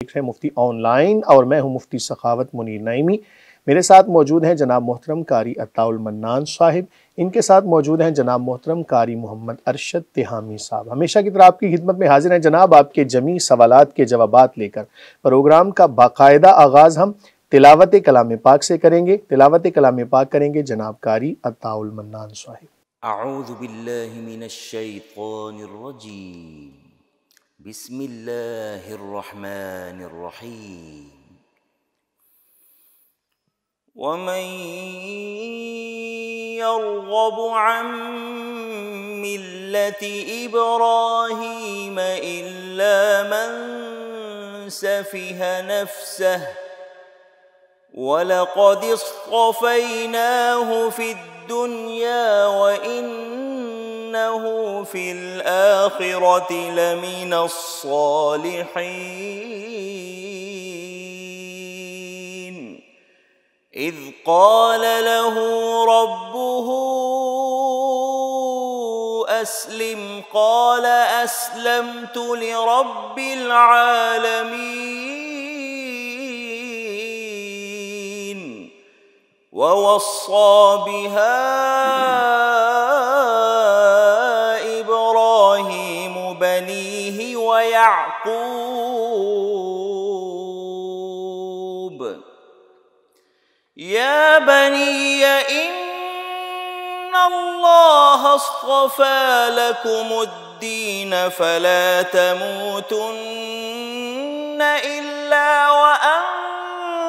دیکھ رہے ہیں مفتی آن لائن اور میں ہوں مفتی سخاوت منیر نعیمی۔ میرے ساتھ موجود ہیں جناب محترم قاری عطاء المنان صاحب، ان کے ساتھ موجود ہیں جناب محترم قاری محمد ارشد تہامی صاحب۔ ہمیشہ کی طرح آپ کی خدمت میں حاضر ہیں جناب، آپ کے جمیع سوالات کے جوابات لے کر۔ پروگرام کا باقاعدہ آغاز ہم تلاوت کلام پاک سے کریں گے۔ تلاوت کلام پاک کریں گے جناب قاری عطاء المنان صاحب۔ اعوذ باللہ من الشیطان الرجیم، بسم اللہ الرحمن الرحیم۔ ومن يرغب عن ملة إبراهيم إلا من سفه نفسه ولقد اصطفيناه في الدنيا وإنه في الآخرة لمن الصالحين إذ قال له ربه أسلم قال أسلمت لرب العالمين ووصى بها إبراهيم بنيه ويعقوب يا بني إن الله اصطفى لكم الدين فلا تموتن إلا وأنتم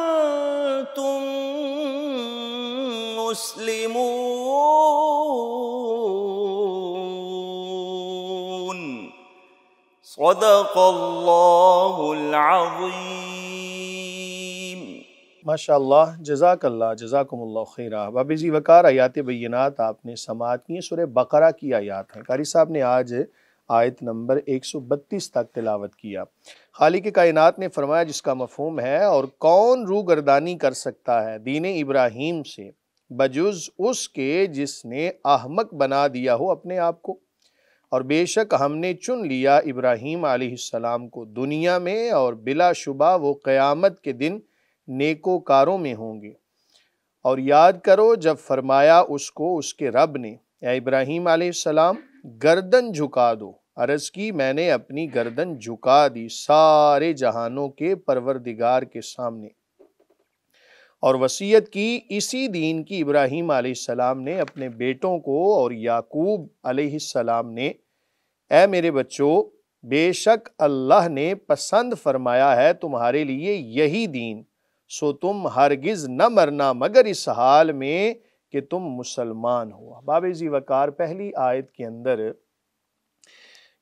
مسلمون صدق اللہ العظیم۔ ماشاءاللہ، جزاک اللہ، جزاکم اللہ خیرہ۔ باب ذی وقار آیات بینات آپ نے سماعت کی، سورہ بقرہ کی آیات ہیں۔ قاری صاحب نے آج آیت نمبر 132 تک تلاوت کیا۔ خالق کائنات نے فرمایا جس کا مفہوم ہے، اور کون روگردانی کر سکتا ہے دین ابراہیم سے بجز اس کے جس نے احمق بنا دیا ہو اپنے آپ کو، اور بے شک ہم نے چن لیا ابراہیم علیہ السلام کو دنیا میں، اور بلا شبہ وہ قیامت کے دن نیکوکاروں میں ہوں گے۔ اور یاد کرو جب فرمایا اس کو اس کے رب نے، اے ابراہیم علیہ السلام گردن جھکا دو، عرض کی میں نے اپنی گردن جھکا دی سارے جہانوں کے پروردگار کے سامنے، اور وصیت کی اسی دین کی ابراہیم علیہ السلام نے اپنے بیٹوں کو، اور یعقوب علیہ السلام نے، اے میرے بچوں بے شک اللہ نے پسند فرمایا ہے تمہارے لیے یہی دین، سو تم ہرگز نہ مرنا مگر اس حال میں کہ تم مسلمان ہو۔ باب ذی وقار پہلی آیت کے اندر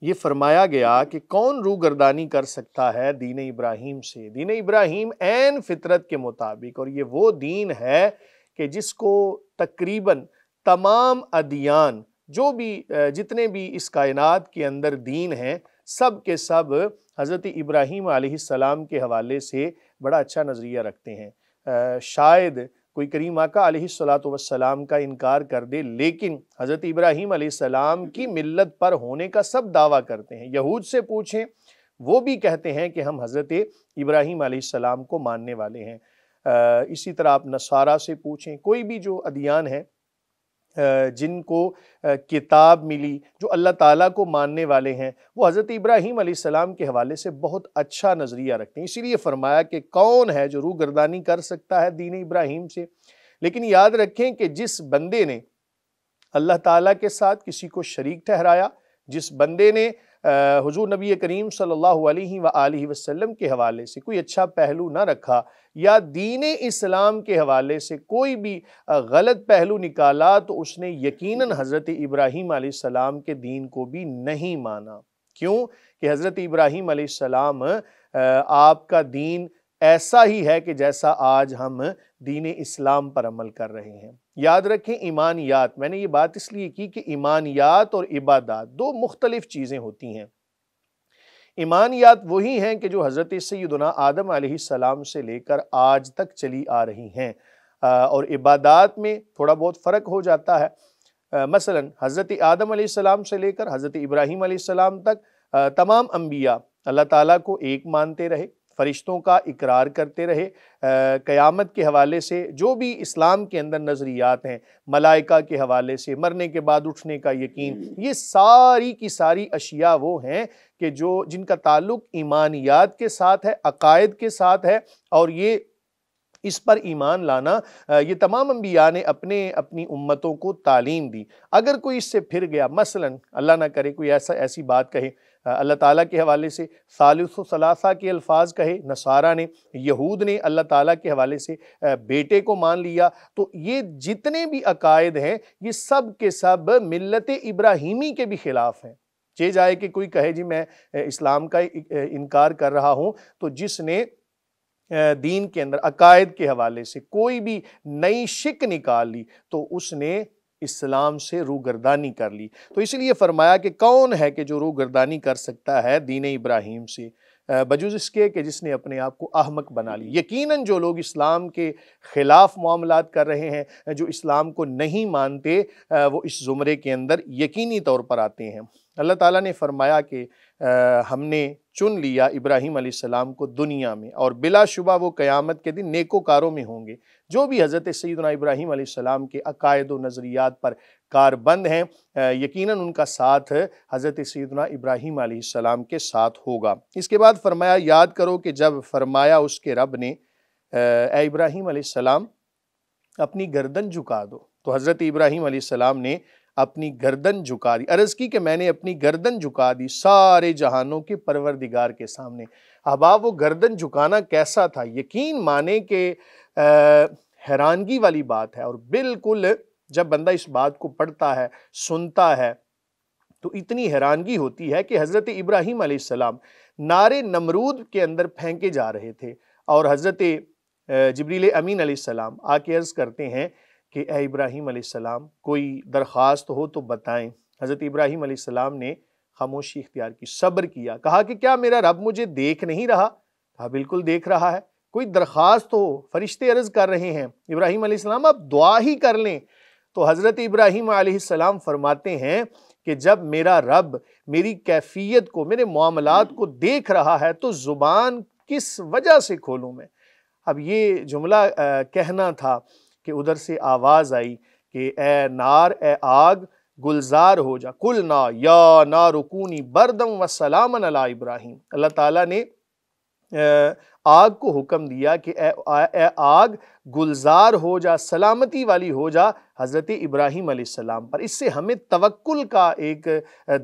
یہ فرمایا گیا کہ کون روگردانی کر سکتا ہے دین ابراہیم سے۔ دین ابراہیم عین فطرت کے مطابق، اور یہ وہ دین ہے کہ جس کو تقریباً تمام ادیان جو بھی جتنے بھی اس کائنات کے اندر دین ہیں سب کے سب حضرت ابراہیم علیہ السلام کے حوالے سے بڑا اچھا نظریہ رکھتے ہیں۔ شاید کوئی کریم آقا علیہ السلام کا انکار کر دے، لیکن حضرت ابراہیم علیہ السلام کی ملت پر ہونے کا سب دعویٰ کرتے ہیں۔ یہود سے پوچھیں، وہ بھی کہتے ہیں کہ ہم حضرت ابراہیم علیہ السلام کو ماننے والے ہیں۔ اسی طرح آپ نصارہ سے پوچھیں، کوئی بھی جو ادیان ہیں جن کو کتاب ملی، جو اللہ تعالیٰ کو ماننے والے ہیں، وہ حضرت ابراہیم علیہ السلام کے حوالے سے بہت اچھا نظریہ رکھتے ہیں۔ اسی لیے فرمایا کہ کون ہے جو روگردانی کر سکتا ہے دین ابراہیم سے۔ لیکن یاد رکھیں کہ جس بندے نے اللہ تعالیٰ کے ساتھ کسی کو شریک ٹھہرایا، جس بندے نے حضور نبی کریم صلی اللہ علیہ وآلہ وسلم کے حوالے سے کوئی اچھا پہلو نہ رکھا، یا دین اسلام کے حوالے سے کوئی بھی غلط پہلو نکالا، تو اس نے یقیناً حضرت ابراہیم علیہ السلام کے دین کو بھی نہیں مانا۔ کیوں کہ حضرت ابراہیم علیہ السلام آپ کا دین ایسا ہی ہے کہ جیسا آج ہم دین اسلام پر عمل کر رہے ہیں۔ یاد رکھیں ایمانیات، میں نے یہ بات اس لیے کی کہ ایمانیات اور عبادات دو مختلف چیزیں ہوتی ہیں۔ ایمانیات وہی ہیں کہ جو حضرت سیدنا آدم علیہ السلام سے لے کر آج تک چلی آ رہی ہیں، اور عبادات میں تھوڑا بہت فرق ہو جاتا ہے۔ مثلا حضرت آدم علیہ السلام سے لے کر حضرت ابراہیم علیہ السلام تک تمام انبیاء اللہ تعالیٰ کو ایک مانتے رہے، فرشتوں کا اقرار کرتے رہے، قیامت کے حوالے سے جو بھی اسلام کے اندر نظریات ہیں، ملائکہ کے حوالے سے، مرنے کے بعد اٹھنے کا یقین، یہ ساری کی ساری اشیاء وہ ہیں کہ جن کا تعلق ایمانیات کے ساتھ ہے، عقائد کے ساتھ ہے، اور یہ اس پر ایمان لانا یہ تمام انبیاء نے اپنی امتوں کو تعلیم دی۔ اگر کوئی اس سے پھر گیا، مثلا اللہ نہ کرے کوئی ایسی بات کہے اللہ تعالیٰ کے حوالے سے، ثالث و ثلاثہ کے الفاظ کہے، نصارہ نے، یہود نے اللہ تعالیٰ کے حوالے سے بیٹے کو مان لیا، تو یہ جتنے بھی عقائد ہیں یہ سب کے سب ملت ابراہیمی کے بھی خلاف ہیں۔ جائے کہ کوئی کہے جی میں اسلام کا انکار کر رہا ہوں، تو جس نے دین کے اندر عقائد کے حوالے سے کوئی بھی نئی شک نکال لی تو اس نے اسلام سے روگردانی کر لی۔ تو اس لیے فرمایا کہ کون ہے کہ جو روگردانی کر سکتا ہے دین ابراہیم سے، بجز اس کے کہ جس نے اپنے آپ کو احمق بنا لی۔ یقیناً جو لوگ اسلام کے خلاف معاملات کر رہے ہیں، جو اسلام کو نہیں مانتے، وہ اس زمرے کے اندر یقینی طور پر آتے ہیں۔ اللہ تعالیٰ نے فرمایا کہ ہم نے چن لیا ابراہیم علیہ السلام کو دنیا میں، اور بلا شبہ وہ قیامت کے دن نیکوکاروں میں ہوں گے۔ جو بھی حضرت سیدنا ابراہیم علیہ السلام کے عقائد و نظریات پر کاربند ہیں، یقیناً ان کا ساتھ حضرت سیدنا ابراہیم علیہ السلام کے ساتھ ہوگا۔ اس کے بعد فرمایا یاد کرو کہ جب فرمایا اس کے رب نے اے ابراہیم علیہ السلام اپنی گردن جھکا دو، تو حضرت ابراہیم علیہ السلام نے اپنی گردن جھکا دی، عرض کی کہ میں نے اپنی گردن جھکا دی سارے جہانوں کے پروردگار کے سامنے۔ احباب وہ گردن جھکانا کیسا تھا؟ یقین مانے کہ حیرانگی والی بات ہے، اور بالکل جب بندہ اس بات کو پڑھتا ہے، سنتا ہے، تو اتنی حیرانگی ہوتی ہے کہ حضرت ابراہیم علیہ السلام نارے نمرود کے اندر پھینکے جا رہے تھے، اور حضرت جبریل امین علیہ السلام آ کے عرض کرتے ہیں کہ اے ابراہیم علیہ السلام کوئی درخواست ہو تو بتائیں۔ حضرت ابراہیم علیہ السلام نے خاموشی اختیار کی، صبر کیا، کہا کہ کیا میرا رب مجھے دیکھ نہیں رہا؟ کہا بالکل دیکھ رہا ہے، کوئی درخواست ہو، فرشتے عرض کر رہے ہیں، ابراہیم علیہ السلام آپ دعا ہی کر لیں۔ تو حضرت ابراہیم علیہ السلام فرماتے ہیں کہ جب میرا رب میری کیفیت کو، میرے معاملات کو دیکھ رہا ہے تو زبان کس وجہ سے کھولوں میں؟ اب یہ جملہ کہنا تھا کہ ادھر سے آواز آئی کہ اے نار، اے آگ گلزار ہو جا، قلنا یا نار کونی بردم و سلاما علی ابراہیم۔ اللہ تعالیٰ نے آگ کو حکم دیا کہ اے آگ گلزار ہو جا، سلامتی والی ہو جا حضرت ابراہیم علیہ السلام پر۔ اس سے ہمیں توکل کا ایک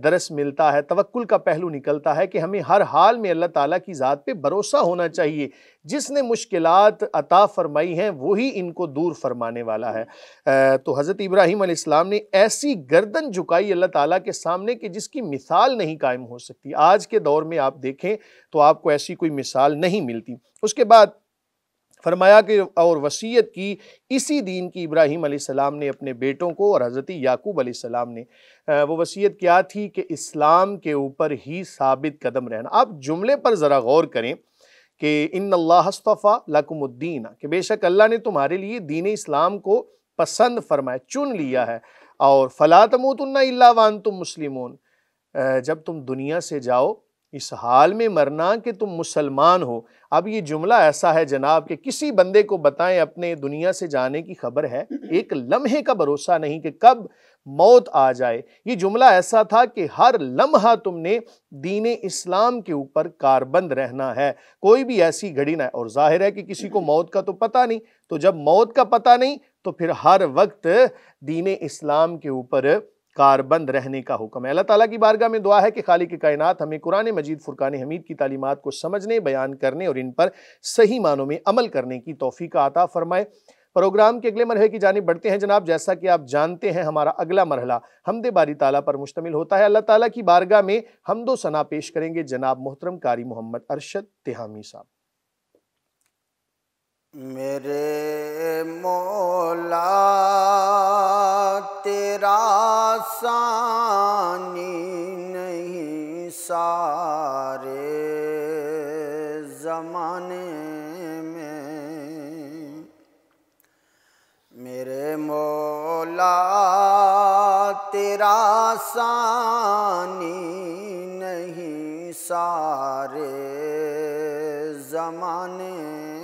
درس ملتا ہے، توکل کا پہلو نکلتا ہے کہ ہمیں ہر حال میں اللہ تعالیٰ کی ذات پہ بھروسہ ہونا چاہیے۔ جس نے مشکلات عطا فرمائی ہیں وہی ان کو دور فرمانے والا ہے۔ تو حضرت ابراہیم علیہ السلام نے ایسی گردن جھکائی اللہ تعالیٰ کے سامنے کہ جس کی مثال نہیں قائم ہو سکتی۔ آج کے دور میں آپ دیکھیں تو آپ کو ایسی کوئی مثال نہیں ملتی۔ اس کے بعد فرمایا کہ اور وصیت کی اسی دین کی ابراہیم علیہ السلام نے اپنے بیٹوں کو، اور حضرت یعقوب علیہ السلام نے وہ وصیت کیا تھی کہ اسلام کے اوپر ہی ثابت قدم رہنا۔ آپ جملے پر ذرا غور کریں کہ ان اللہ اصطفیٰ لکم الدین، کہ بے شک اللہ نے تمہارے لیے دین اسلام کو پسند فرمایا، چن لیا ہے، اور فلا تموتن الا وانتم مسلمون، جب تم دنیا سے جاؤ اس حال میں مرنا کہ تم مسلمان ہو۔ اب یہ جملہ ایسا ہے جناب کہ کسی بندے کو بتائیں اپنے دنیا سے جانے کی خبر ہے، ایک لمحے کا بھروسہ نہیں کہ کب موت آ جائے۔ یہ جملہ ایسا تھا کہ ہر لمحہ تم نے دین اسلام کے اوپر کاربند رہنا ہے، کوئی بھی ایسی گھڑی نہ ہے۔ اور ظاہر ہے کہ کسی کو موت کا تو پتہ نہیں، تو جب موت کا پتہ نہیں تو پھر ہر وقت دین اسلام کے اوپر کاربند رہنے کا حکم ہے۔ اللہ تعالیٰ کی بارگاہ میں دعا ہے کہ خالق کائنات ہمیں قرآن مجید فرقان حمید کی تعلیمات کو سمجھنے، بیان کرنے اور ان پر صحیح معنوں میں عمل کرنے کی توفیق عطا فرمائے۔ پروگرام کے اگلے مرحلے کی جانب بڑھتے ہیں جناب۔ جیسا کہ آپ جانتے ہیں ہمارا اگلا مرحلہ حمد باری تعالیٰ پر مشتمل ہوتا ہے۔ اللہ تعالیٰ کی بارگاہ میں حمد و ثنا پیش کریں گے جناب محترم قاری محمد ارشد تہامی صاحب۔ میرے مولا تیرا ثانی نہیں سارے زمانے میں، میرے مولا تیرا ثانی نہیں سارے زمانے